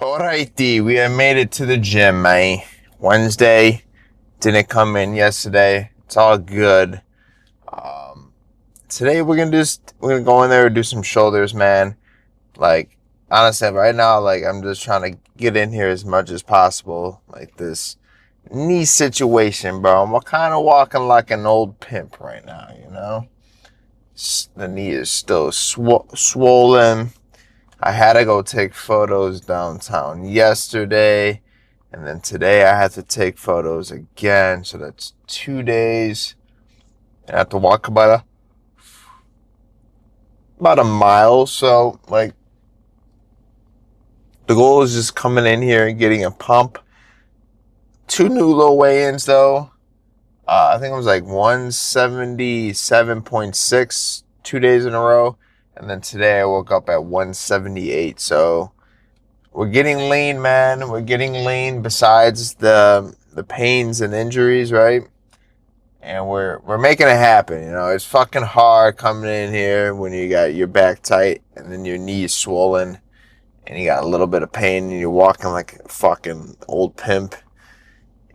Alrighty, we have made it to the gym, man. Wednesday, didn't come in yesterday. It's all good. Um, Today we're gonna go in there and do some shoulders, man. Like honestly, right now, like I'm just trying to get in here as much as possible. Like this knee situation, bro. I'm kind of walking like an old pimp right now, you know. The knee is still swollen. I had to go take photos downtown yesterday, and then today I had to take photos again. So that's 2 days. I have to walk about a mile. So like the goal is just coming in here and getting a pump. 2 new low weigh-ins though. I think it was like 177.6 2 days in a row. And then today I woke up at 178. So we're getting lean, man. We're getting lean besides the pains and injuries, right? And we're making it happen. You know, it's fucking hard coming in here when you got your back tight and then your knees swollen and you got a little bit of pain and you're walking like a fucking old pimp.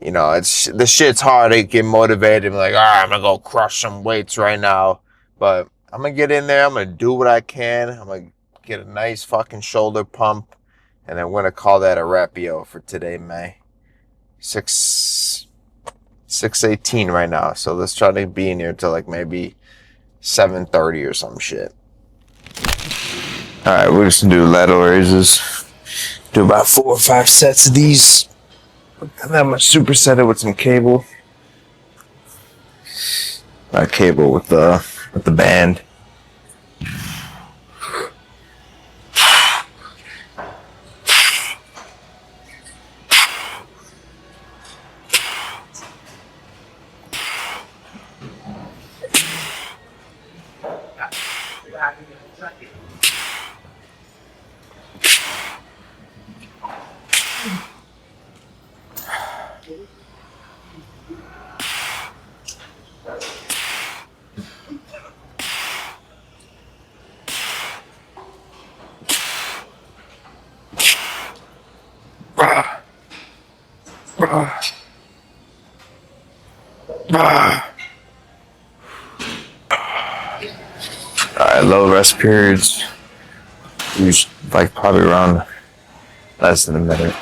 You know, the shit's hard to get motivated and be like, all right, I'm gonna go crush some weights right now. But I'm gonna get in there, I'm gonna do what I can. I'm gonna get a nice fucking shoulder pump. And then we're gonna call that a rapio for today, May. 6:18 right now. So let's try to be in here till like maybe 7:30 or some shit. Alright, we're just gonna do lateral raises. Do about 4 or 5 sets of these. And then I'm gonna superset it with some cable. Not cable with the band. Alright, low rest periods. Usually, like probably around less than a minute.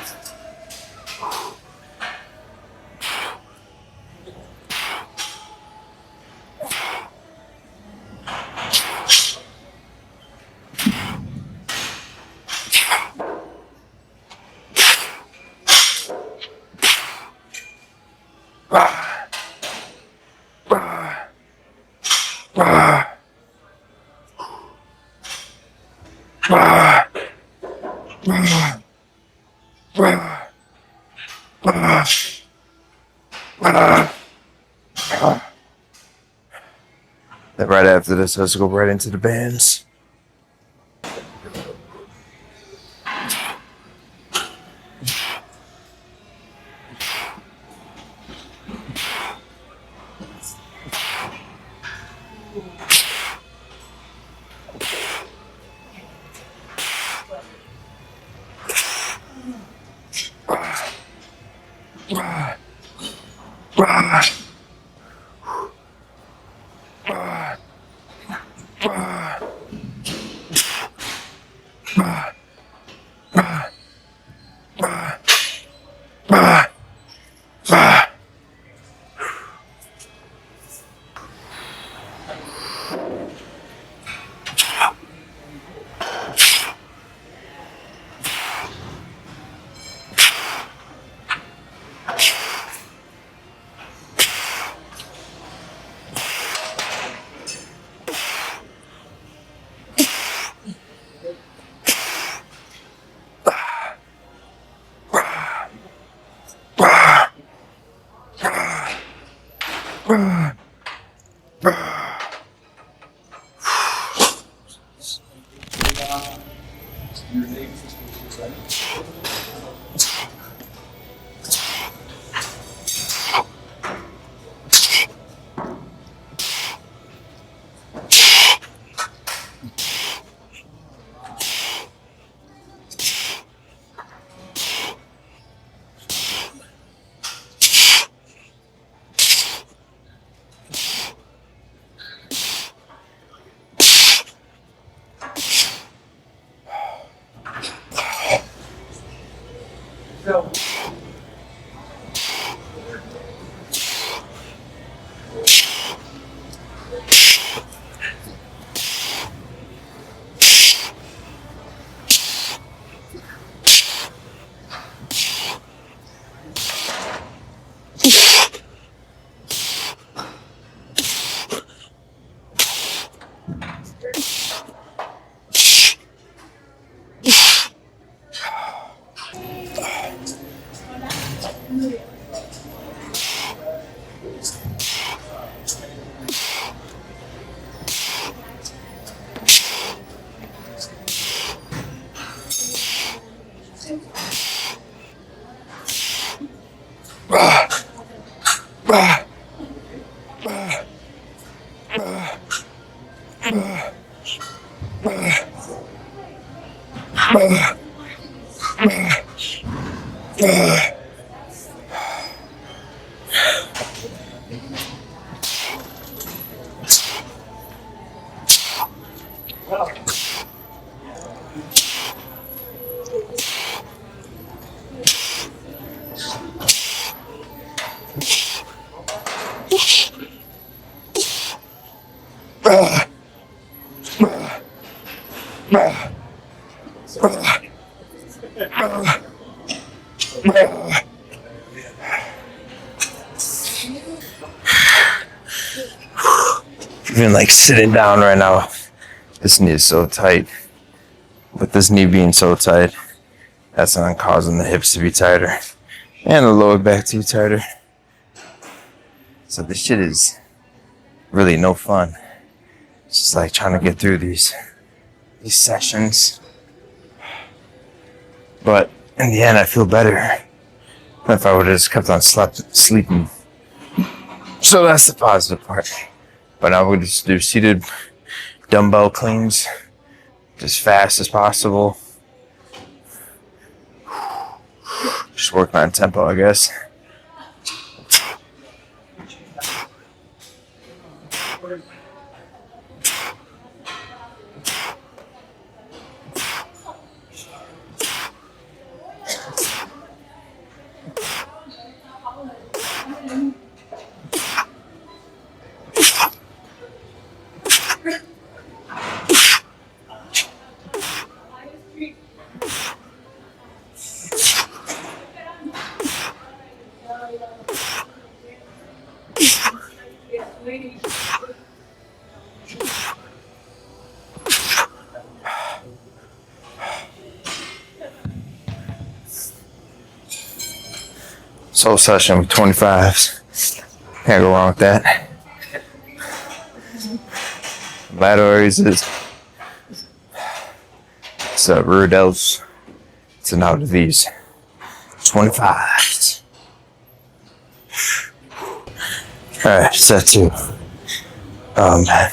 Then right after this, let's go right into the bands. Even like sitting down right now, this knee is so tight. With this knee being so tight, that's not causing the hips to be tighter and the lower back to be tighter. So this shit is really no fun. It's just like trying to get through these sessions. But in the end, I feel better than if I would have just kept on sleeping. So that's the positive part. But I would just do seated dumbbell cleans as fast as possible. Just working on tempo, I guess. Soul session with 25s. Can't go wrong with that. Lateral raises. It's rear delts. It's an out of these. 25s. Alright, set two. Oh man.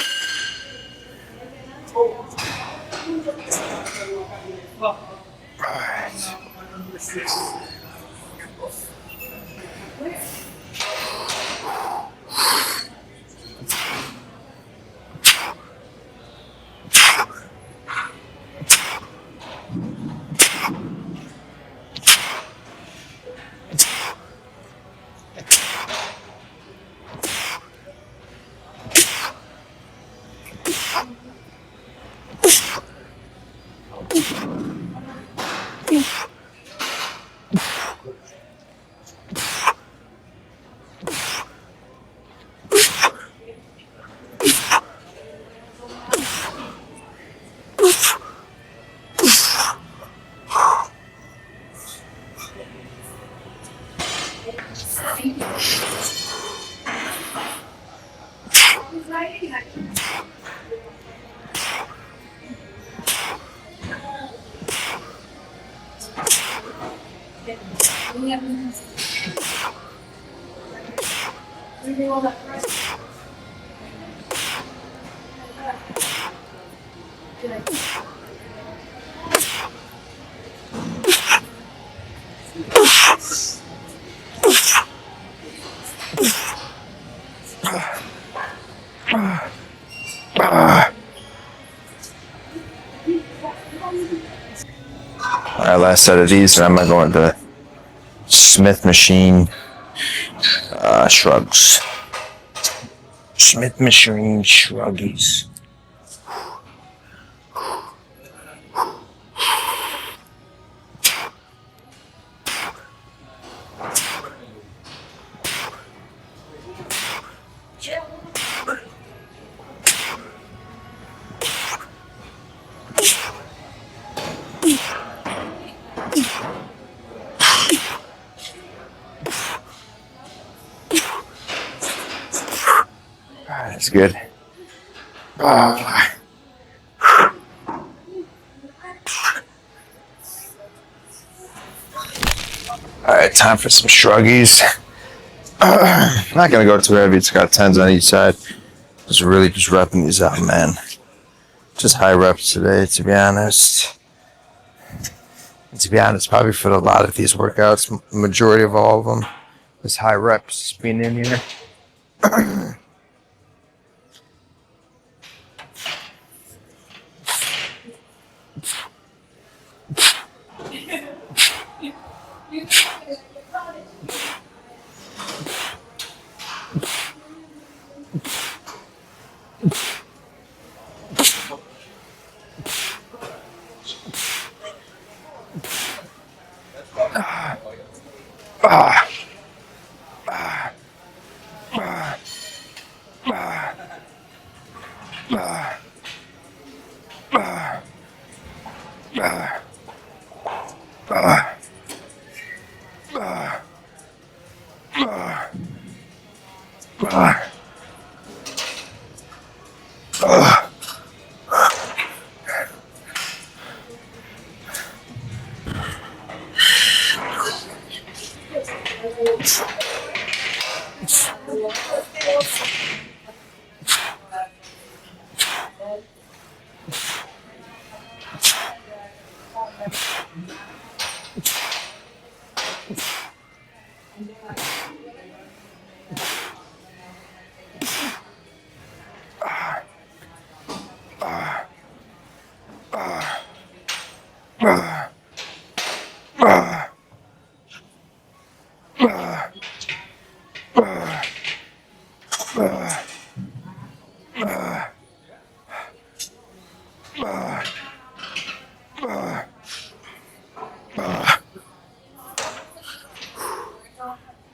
Alright, last set of these, and I'm going to go into Smith machine shrugs. Smith machine shruggies. good. All right, time for some shruggies. I'm not gonna go too heavy. It's got 10s on each side. Just really just repping these out, man. Just high reps today, to be honest. And to be honest, probably for a lot of these workouts, majority of all of them, is high reps being in here.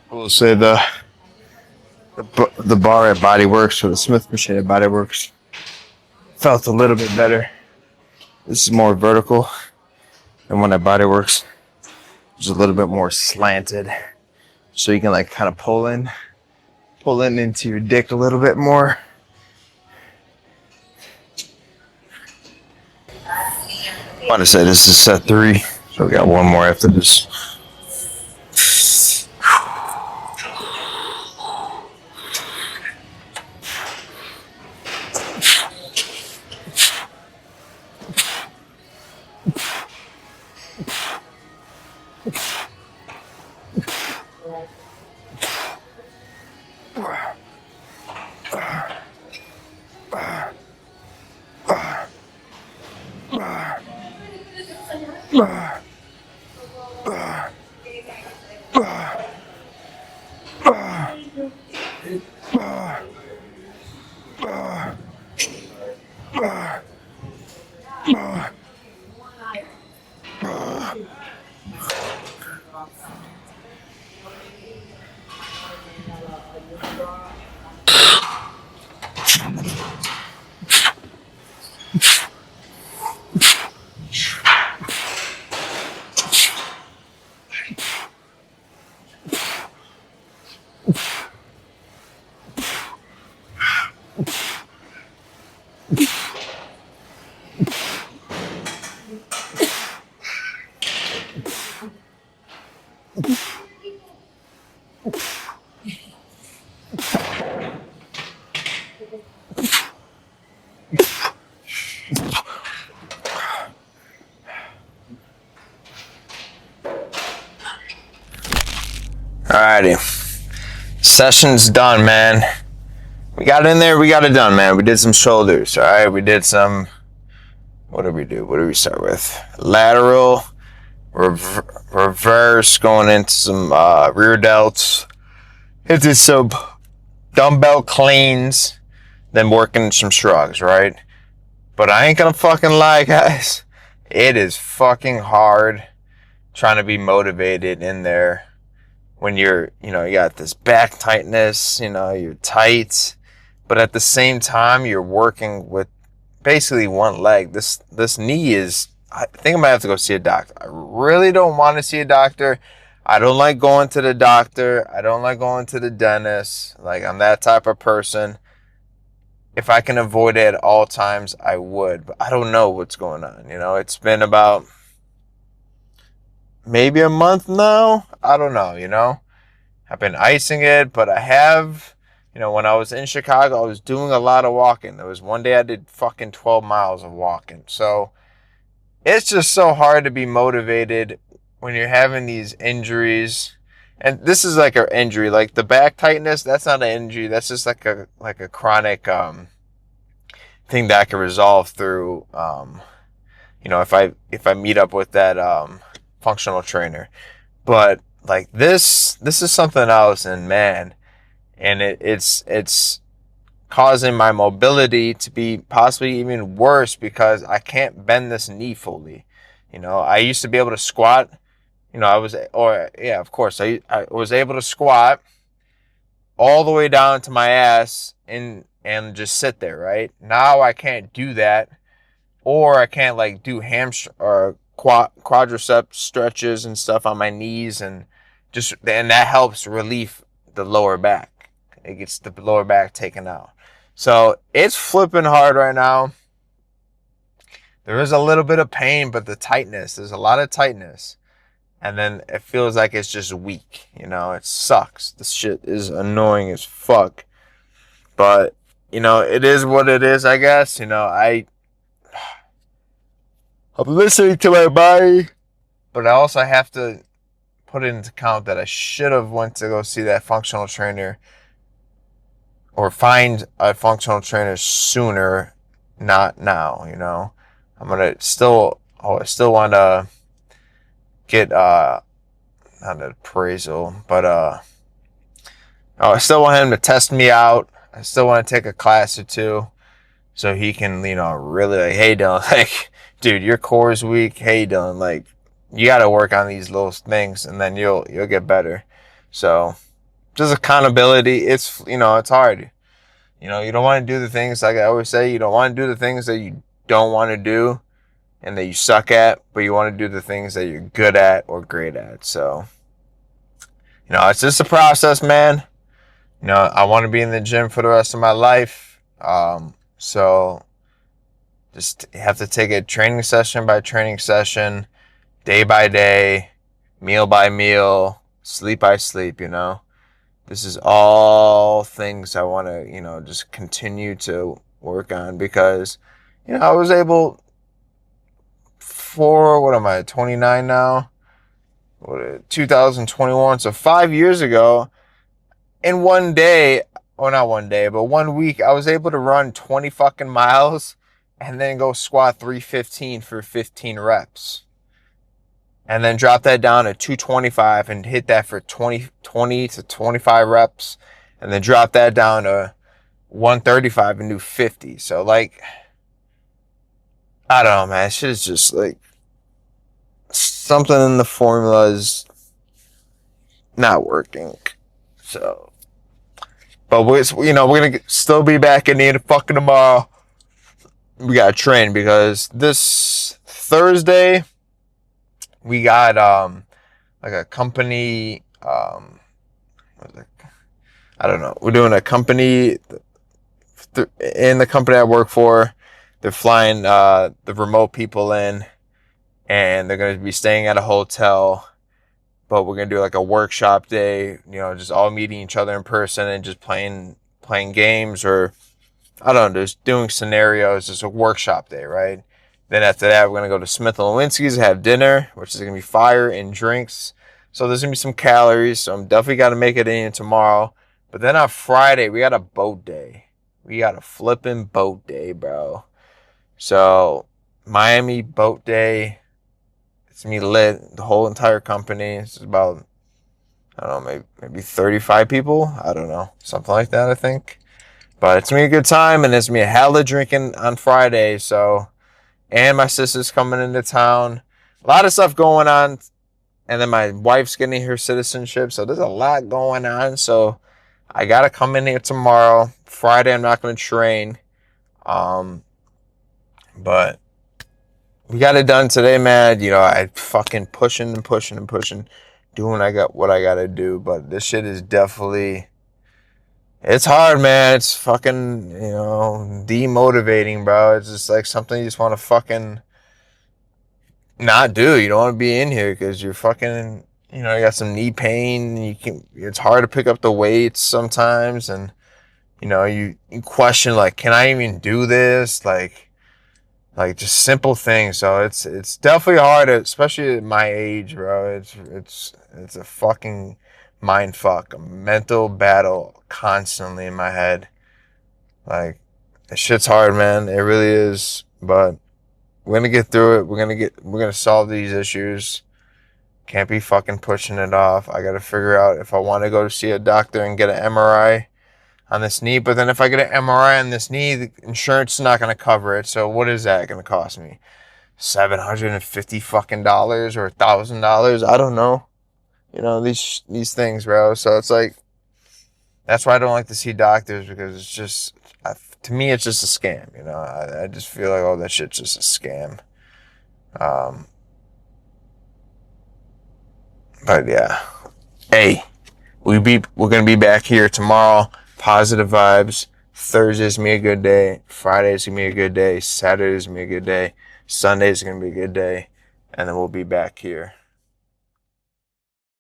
I will say the bar at Bodyworks, or the Smith machine at Bodyworks, felt a little bit better. This is more vertical, and one at Bodyworks is a little bit more slanted, so you can like kind of pull in into your dick a little bit more. I want to say this is set 3, so we got one more after this. Alrighty, session's done, man. We got in there, we got it done, man. We did some shoulders, all right? We did some, what did we do? What did we start with? Lateral, reverse, going into some rear delts. Into some dumbbell cleans, then working some shrugs, right? But I ain't gonna fucking lie, guys. It is fucking hard trying to be motivated in there when you're, you got this back tightness, you're tight, but at the same time, you're working with basically one leg. This knee is, I think I might have to go see a doctor. I really don't want to see a doctor. I don't like going to the doctor. I don't like going to the dentist. Like, I'm that type of person. if I can avoid it at all times, I would. But I don't know what's going on. It's been about maybe a month now. I don't know. I've been icing it, but I have, when I was in Chicago, I was doing a lot of walking. There was one day I did fucking 12 miles of walking. So it's just so hard to be motivated when you're having these injuries. And this is like an injury, like the back tightness. That's not an injury. That's just like a chronic thing that I can resolve through. If I meet up with that functional trainer. But like this is something else, and man, and it's causing my mobility to be possibly even worse because I can't bend this knee fully. I used to be able to squat. I was able to squat all the way down to my ass and just sit there, right? Now I can't do that, or I can't like do hamstring or quadricep stretches and stuff on my knees, and that helps relieve the lower back. It gets the lower back taken out. So it's flipping hard right now. There is a little bit of pain, but there's a lot of tightness. And then it feels like it's just weak. It sucks. This shit is annoying as fuck. But, it is what it is, I guess. I'm listening to my body. But I also have to put it into account that I should have went to go see that functional trainer or find a functional trainer sooner, not now. I'm gonna I still want to get not an appraisal, but I still want him to test me out. I still want to take a class or two so he can, really like, hey Dylan, like, dude, your core is weak. Hey Dylan, like, you got to work on these little things and then you'll get better. So just accountability. It's hard. You don't want to do the things, like I always say, you don't want to do the things that you don't want to do and that you suck at, but you want to do the things that you're good at or great at. So, it's just a process, man. I want to be in the gym for the rest of my life. So just have to take it training session by training session, day by day, meal by meal, sleep by sleep, This is all things I want to, just continue to work on because, I was able what am I, 29 now? 2021. So 5 years ago, in one day, or not one day, but 1 week, I was able to run 20 fucking miles and then go squat 315 for 15 reps. And then drop that down to 225 and hit that for 20 to 25 reps. And then drop that down to 135 and do 50. So, like, I don't know, man. Shit is just, like, something in the formula is not working. So, but we're going to still be back in here fucking tomorrow. We got to train because this Thursday, we got, like a company, I don't know. We're doing a company in the company I work for. They're flying, the remote people in, and they're going to be staying at a hotel, but we're going to do like a workshop day, just all meeting each other in person and just playing games, or I don't know, just doing scenarios. It's a workshop day, right? Then after that, we're going to go to Smith & Lewinsky's, have dinner, which is going to be fire, and drinks. So there's going to be some calories. So I'm definitely got to make it in tomorrow. But then on Friday, we got a boat day. We got a flipping boat day, bro. So Miami boat day. It's going to be lit. The whole entire company. It's about, I don't know, maybe 35 people. I don't know. Something like that, I think. But it's going to be a good time. And there's going to be a hella drinking on Friday. So... and my sister's coming into town. A lot of stuff going on. And then my wife's getting her citizenship. So there's a lot going on. So I got to come in here tomorrow. Friday, I'm not going to train. But we got it done today, man. I fucking pushing, doing what I got to do. But this shit is definitely It's hard, man. It's fucking, you know, demotivating, bro. It's just like something you just want to fucking not do. You don't want to be in here because you're fucking, you know, you got some knee pain. It's hard to pick up the weights sometimes, and you know, you question like, can I even do this? Like just simple things. So it's definitely hard, especially at my age, bro. It's a fucking mind fuck, a mental battle constantly in my head. Like, this shit's hard, man. It really is. But we're gonna get through it. We're gonna solve these issues. Can't be fucking pushing it off. I gotta figure out if I want to go to see a doctor and get an MRI on this knee. But then if I get an MRI on this knee, the insurance is not gonna cover it. So what is that gonna cost me? $750 fucking dollars or $1,000? I don't know. You know, these things, bro. So it's like, that's why I don't like to see doctors, because it's just, to me, it's just a scam. You know, I just feel like, oh, that shit's just a scam. But yeah, hey, we're gonna be back here tomorrow. Positive vibes. Thursday's gonna be a good day. Friday's gonna be a good day. Saturday's gonna be a good day. Sunday's gonna be a good day, and then we'll be back here.